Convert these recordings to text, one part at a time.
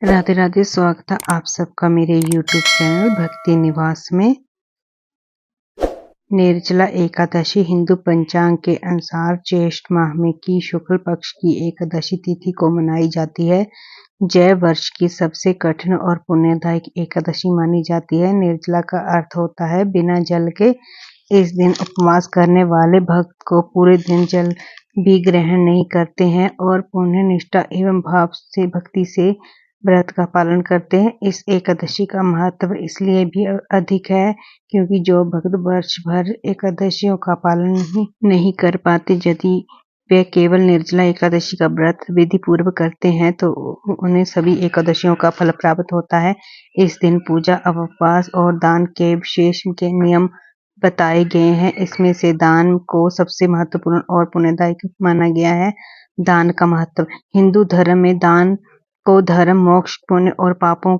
राधे राधे। स्वागत है आप सबका मेरे YouTube चैनल भक्ति निवास में। निर्जला एकादशी हिंदू पंचांग के अनुसार ज्येष्ठ माह में की शुक्ल पक्ष की एकादशी तिथि को मनाई जाती है। जय वर्ष की सबसे कठिन और पुण्यदायक एकादशी मानी जाती है। निर्जला का अर्थ होता है बिना जल के। इस दिन उपवास करने वाले भक्त को पूरे दिन जल भी ग्रहण नहीं करते हैं और पुण्य निष्ठा एवं भाव से भक्ति से व्रत का पालन करते हैं। इस एकादशी का महत्व इसलिए भी अधिक है क्योंकि जो भक्त वर्ष भर एकादशियों का पालन नहीं कर पाते, यदि वे केवल निर्जला एकादशी का व्रत विधि पूर्व करते हैं तो उन्हें सभी एकादशियों का फल प्राप्त होता है। इस दिन पूजा, उपवास और दान के विशेष के नियम बताए गए हैं। इसमें से दान को सबसे महत्वपूर्ण और पुण्यदायक माना गया है। दान का महत्व। हिंदू धर्म में दान को धर्म, मोक्ष, पुण्य और पापों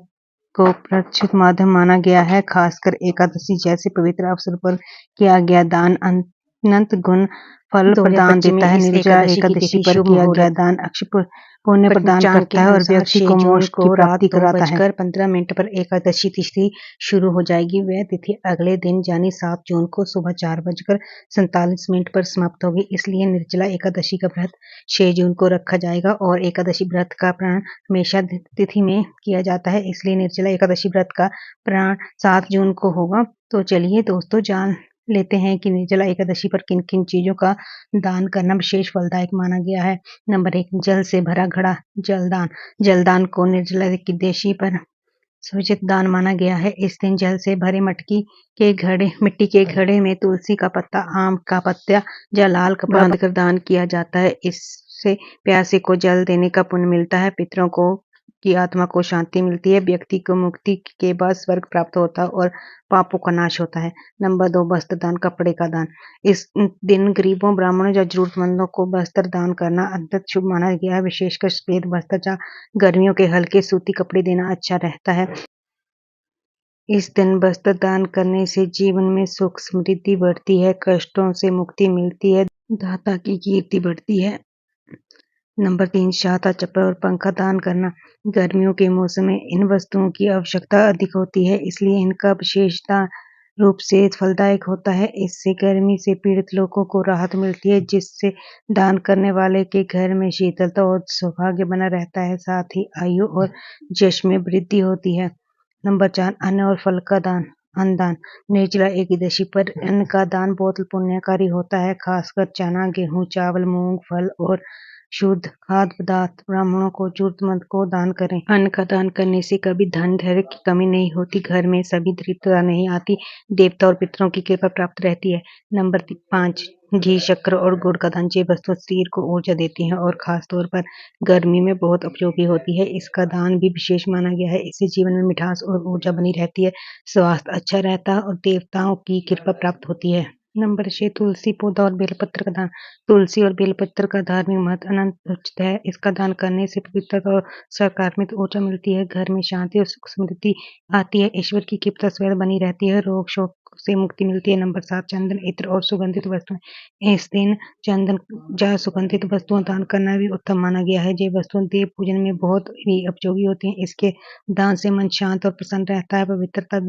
को प्रक्षित माध्यम माना गया है। खासकर एकादशी जैसे पवित्र अवसर पर किया गया दान अनंत गुण फल प्रदान देता है। निर्जला एकादशी पर किया गया दान अक्षय पुण्य प्रदान करता है और व्यक्ति को मोक्ष की प्राप्ति कराता है। 15 पर एकादशी तिथि शुरू हो जाएगी। वह तिथि अगले दिन यानी 7 जून को सुबह 4:47 पर समाप्त होगी। इसलिए निर्जला एकादशी का व्रत 6 जून को रखा जाएगा और एकादशी व्रत का प्राण हमेशा तिथि में किया जाता है। इसलिए निर्जला एकादशी व्रत का प्राण 7 जून को होगा। तो चलिए दोस्तों, जान लेते हैं कि निर्जला एकादशी पर किन किन चीजों का दान करना विशेष फलदायक माना गया है। नंबर 1, जल से भरा घड़ा जलदान। जलदान को निर्जला एकादशी पर सूचित दान माना गया है। इस दिन जल से भरे मिट्टी के घड़े में तुलसी का पत्ता, आम का पत्ता या लाल कपड़ा बांधकर दान किया जाता है। इससे प्यासे को जल देने का पुण्य मिलता है, पितरों की आत्मा को शांति मिलती है, व्यक्ति को मुक्ति के बाद स्वर्ग प्राप्त होता है और पापों का नाश होता है। नंबर 2, वस्त्र दान, कपड़े का दान। इस दिन गरीबों, ब्राह्मणों या जरूरतमंदों को वस्त्र दान करना अत्यंत शुभ माना गया है। विशेषकर सफेद वस्त्र या गर्मियों के हल्के सूती कपड़े देना अच्छा रहता है। इस दिन वस्त्र दान करने से जीवन में सुख समृद्धि बढ़ती है, कष्टों से मुक्ति मिलती है, दाता की कीर्ति बढ़ती है। नंबर 3, छाता, चप्पल और पंखा दान करना। गर्मियों के मौसम में इन वस्तुओं की आवश्यकता अधिक होती है, इसलिए इनका विशेष रूप से फलदायक होता है। इससे गर्मी से पीड़ित लोगों को राहत मिलती है, जिससे दान करने वाले के घर में शीतलता और सौभाग्य बना रहता है। साथ ही आयु और यश में वृद्धि होती है। नंबर 4, अन्न और फल का दान, अन्नदान। निर्जला एकादशी पर अन्न का दान बहुत पुण्यकारी होता है। खासकर चना, गेहूं, चावल, मूंग, फल और शुद्ध खाद्य पदार्थ ब्राह्मणों को, जरूरतमंद को दान करें। अन्न का दान करने से कभी धन धैर्य की कमी नहीं होती, घर में सभी दरिद्रता नहीं आती, देवता और पितरों की कृपा प्राप्त रहती है। नंबर 5, घी, शक्कर और गुड़ का दान। ये वस्तु शरीर को ऊर्जा देती हैं और खास तौर पर गर्मी में बहुत उपयोगी होती है। इसका दान भी विशेष माना गया है। इससे जीवन में मिठास और ऊर्जा बनी रहती है, स्वास्थ्य अच्छा रहता है और देवताओं की कृपा प्राप्त होती है। नंबर 6, तुलसी पौधा और बेलपत्र का दान। तुलसी और बेलपत्र का धार्मिक महत्व अनंत उच्च है। इसका दान करने से पवित्रता और सकारात्मक ऊर्जा मिलती है, घर में शांति और सुख समृद्धि आती है, ईश्वर की कृपा सदैव बनी रहती है, रोग शोक से मुक्ति मिलती है। नंबर 7, चंदन, इत्र और सुगंधित वस्तुएं। इस दिन चंदन या सुगंधित वस्तुओं दान करना भी उत्तम माना गया है। ये वस्तुएं देव पूजन में बहुत ही उपयोगी होती हैं। इसके दान से मन शांत और प्रसन्न रहता है, पवित्रता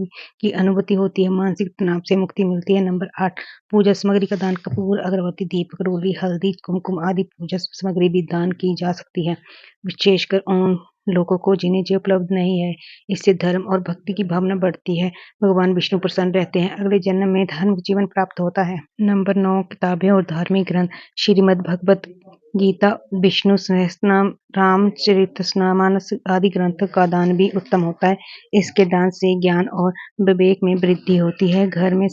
की अनुभूति होती है, मानसिक तनाव से मुक्ति मिलती है। नंबर 8, पूजा सामग्री का दान। कपूर, अगरबत्ती, दीपक, रोली, हल्दी, कुमकुम आदि पूजा सामग्री भी दान की जा सकती है, विशेषकर उन लोगों को जिन्हें जो उपलब्ध नहीं है। इससे धर्म और भक्ति की भावना बढ़ती है, भगवान विष्णु प्रसन्न रहते हैं, अगले जन्म में धर्म जीवन प्राप्त होता है। नंबर 9, किताबें और धार्मिक ग्रंथ। श्रीमद् भगवत गीता, विष्णु सहस्त्रनाम, रामचरितमानस आदि ग्रंथों का दान भी उत्तम होता है। इसके दान से ज्ञान और विवेक में वृद्धि होती है, घर में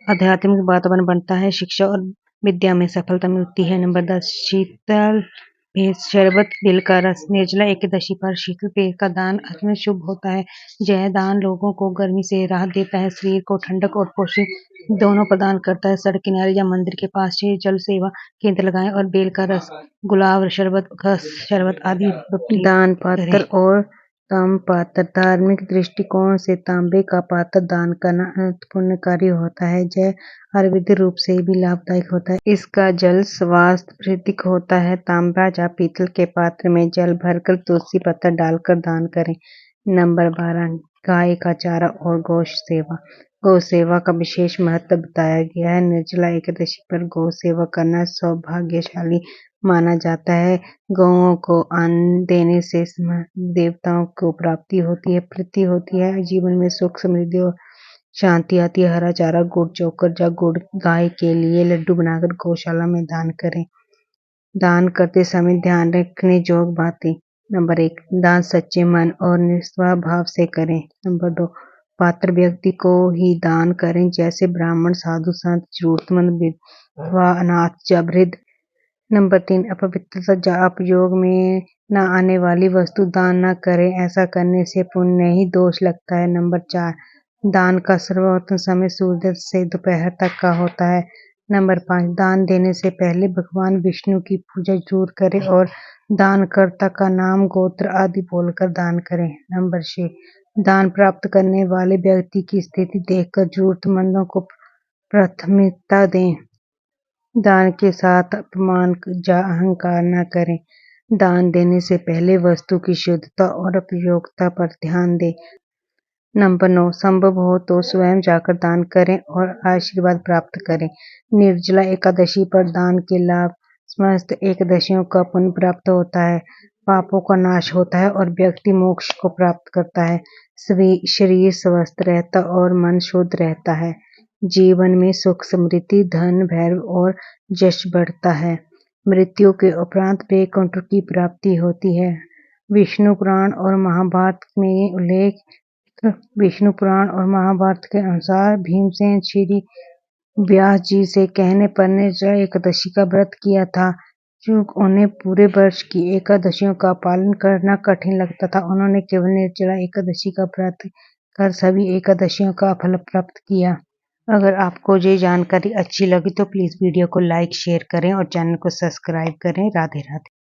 आध्यात्मिक वातावरण बनता है, शिक्षा और विद्या में सफलता मिलती है। नंबर 10, शीतल पेय शरबत, बेल का रस। निर्जला एकादशी पर शीतल पेय का दान अत्यंत शुभ होता है। यह दान लोगों को गर्मी से राहत देता है, शरीर को ठंडक और पोषण दोनों प्रदान करता है। सड़क किनारे या मंदिर के पास जल सेवा केंद्र लगाएं और बेल का रस, गुलाब शरबत, खस शरबत आदि दान पात्र और ताम्र पात्र धार्मिक दृष्टिकोण से तांबे का पात्र दान करना अत्यंत पुण्यकारी होता है। यह आयुर्वेदिक रूप से भी लाभदायक होता है। इसका जल स्वास्थ्य वृद्धिक होता है। तांबा या पीतल के पात्र में जल भरकर तुलसी पत्ता डालकर दान करें। नंबर 12 गाय का चारा और गौ सेवा। गौ सेवा का विशेष महत्व बताया गया है। निर्जला एकादशी पर गौ सेवा करना सौभाग्यशाली माना जाता है। गौओं को अन्न देने से देवताओं को प्राप्ति होती है, प्रीति होती है, जीवन में सुख समृद्धि और शांति आती है। हरा चारा, गुड़, चोकर या गुड़ गाय के लिए लड्डू बनाकर गौशाला में दान करें। दान करते समय ध्यान रखने योग्य बातें। नंबर 1 दान सच्चे मन और निस्वार्थ भाव से करें। नंबर 2 पात्र व्यक्ति को ही दान करें, जैसे ब्राह्मण, साधु, संत, जरूरतमंद, विधवा, अनाथ या वृद्ध। नंबर 3 अपवित्रता या उपयोग में न आने वाली वस्तु दान न करें, ऐसा करने से पुण्य नहीं दोष लगता है। नंबर 4 दान का सर्वोत्तम समय सूर्योदय से दोपहर तक का होता है। नंबर 5 दान देने से पहले भगवान विष्णु की पूजा जरूर करें और दानकर्ता का नाम, गोत्र आदि बोलकर दान करें। नंबर 6 दान प्राप्त करने वाले व्यक्ति की स्थिति देखकर जरूरतमंदों को प्राथमिकता दें। दान के साथ अपमान या अहंकार न करें। दान देने से पहले वस्तु की शुद्धता और उपयोगिता पर ध्यान दें। नंबर 9 संभव हो तो स्वयं जाकर दान करें और आशीर्वाद प्राप्त करें। निर्जला एकादशी पर दान के लाभ। समस्त एकादशियों का पुण्य प्राप्त होता है, पापों का नाश होता है और व्यक्ति मोक्ष को प्राप्त करता है। शरीर स्वस्थ रहता और मन शुद्ध रहता है। जीवन में सुख समृद्धि, धन, वैभव और यश बढ़ता है। मृत्यु के उपरांत वैकुंठ की प्राप्ति होती है। विष्णु पुराण और महाभारत में उल्लेख। विष्णु पुराण और महाभारत के अनुसार भीमसेन श्री व्यास जी से कहने पर निर्जला एकादशी का व्रत किया था। चूंकि उन्हें पूरे वर्ष की एकादशियों का पालन करना कठिन लगता था, उन्होंने केवल निर्जला एकादशी का व्रत कर सभी एकादशियों का फल प्राप्त किया। अगर आपको ये जानकारी अच्छी लगी तो प्लीज वीडियो को लाइक शेयर करें और चैनल को सब्सक्राइब करें। राधे राधे।